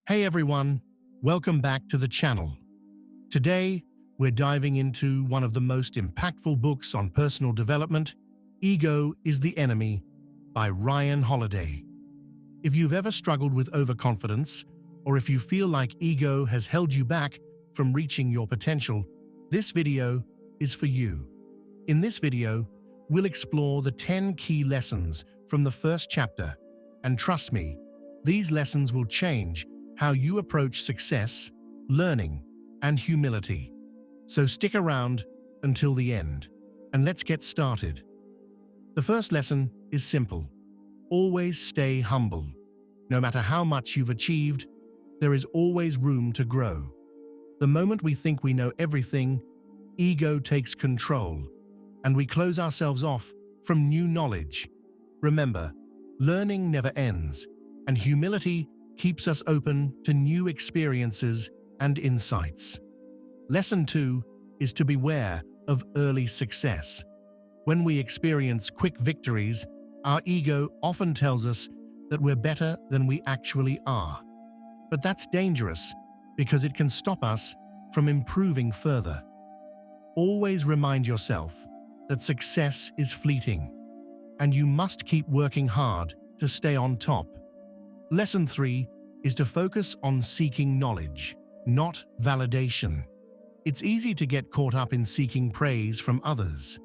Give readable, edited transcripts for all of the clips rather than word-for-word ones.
Hey everyone, welcome back to the channel. Today, we're diving into one of the most impactful books on personal development, Ego is the Enemy, by Ryan Holiday. If you've ever struggled with overconfidence, or if you feel like ego has held you back from reaching your potential, this video is for you. In this video, we'll explore the 10 key lessons from the first chapter, and trust me, these lessons will change how you approach success, learning, and humility. So stick around until the end, and let's get started. The first lesson is simple. Always stay humble. No matter how much you've achieved, there is always room to grow. The moment we think we know everything, ego takes control, and we close ourselves off from new knowledge. Remember, learning never ends, and humility keeps us open to new experiences and insights. Lesson 2 is to beware of early success. When we experience quick victories, our ego often tells us that we're better than we actually are. But that's dangerous because it can stop us from improving further. Always remind yourself that success is fleeting, and you must keep working hard to stay on top. Lesson 3 is to focus on seeking knowledge, not validation. It's easy to get caught up in seeking praise from others,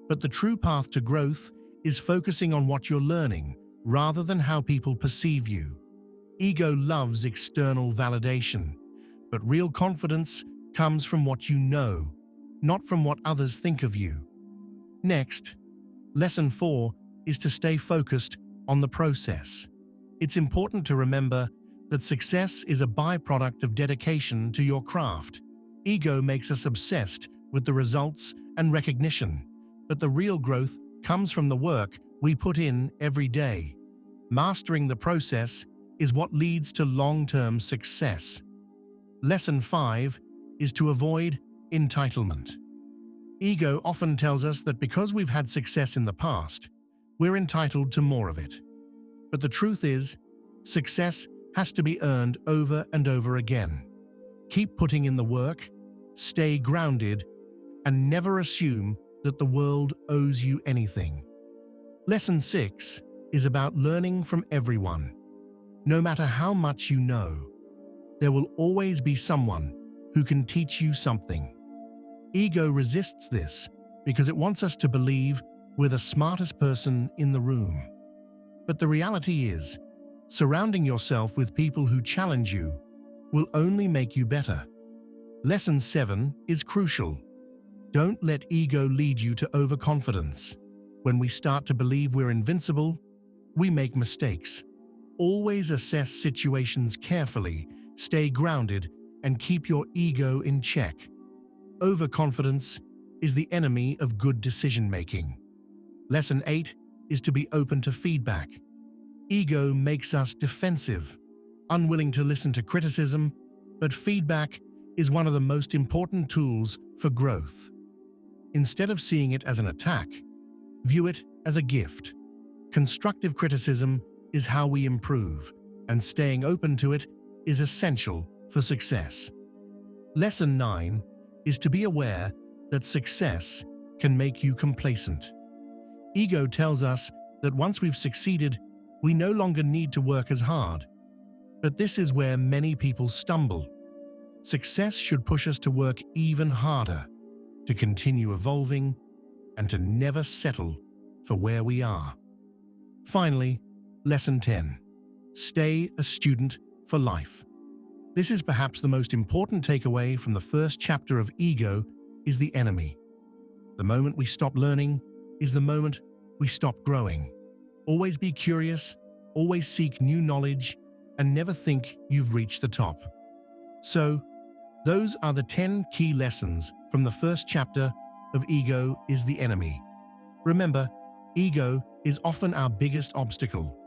but the true path to growth is focusing on what you're learning rather than how people perceive you. Ego loves external validation, but real confidence comes from what you know, not from what others think of you. Next, Lesson 4 is to stay focused on the process. It's important to remember that success is a byproduct of dedication to your craft. Ego makes us obsessed with the results and recognition, but the real growth comes from the work we put in every day. Mastering the process is what leads to long-term success. Lesson 5 is to avoid entitlement. Ego often tells us that because we've had success in the past, we're entitled to more of it. But the truth is, success has to be earned over and over again. Keep putting in the work, stay grounded, and never assume that the world owes you anything. Lesson 6 is about learning from everyone. No matter how much you know, there will always be someone who can teach you something. Ego resists this because it wants us to believe we're the smartest person in the room. But the reality is, surrounding yourself with people who challenge you will only make you better. Lesson 7 is crucial. Don't let ego lead you to overconfidence. When we start to believe we're invincible, we make mistakes. Always assess situations carefully, stay grounded, and keep your ego in check. Overconfidence is the enemy of good decision-making. Lesson 8 is to be open to feedback. Ego makes us defensive, unwilling to listen to criticism, but feedback is one of the most important tools for growth. Instead of seeing it as an attack, view it as a gift. Constructive criticism is how we improve, and staying open to it is essential for success. Lesson 9 is to be aware that success can make you complacent. Ego tells us that once we've succeeded, we no longer need to work as hard. But this is where many people stumble. Success should push us to work even harder, to continue evolving, and to never settle for where we are. Finally, Lesson 10. Stay a student for life. This is perhaps the most important takeaway from the first chapter of Ego is the Enemy. The moment we stop learning is the moment we stop growing. Always be curious, always seek new knowledge, and never think you've reached the top. So, those are the 10 key lessons from the first chapter of Ego is the Enemy. Remember, ego is often our biggest obstacle,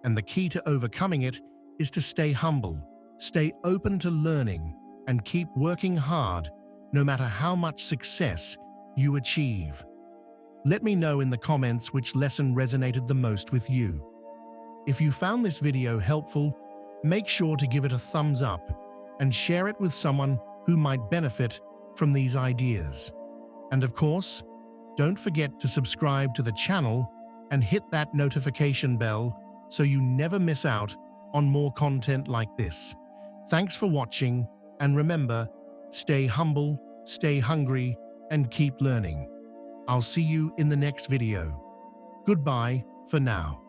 and the key to overcoming it is to stay humble, stay open to learning, and keep working hard no matter how much success you achieve. Let me know in the comments which lesson resonated the most with you. If you found this video helpful, make sure to give it a thumbs up and share it with someone who might benefit from these ideas. And of course, don't forget to subscribe to the channel and hit that notification bell so you never miss out on more content like this. Thanks for watching, and remember, stay humble, stay hungry, and keep learning. I'll see you in the next video. Goodbye for now.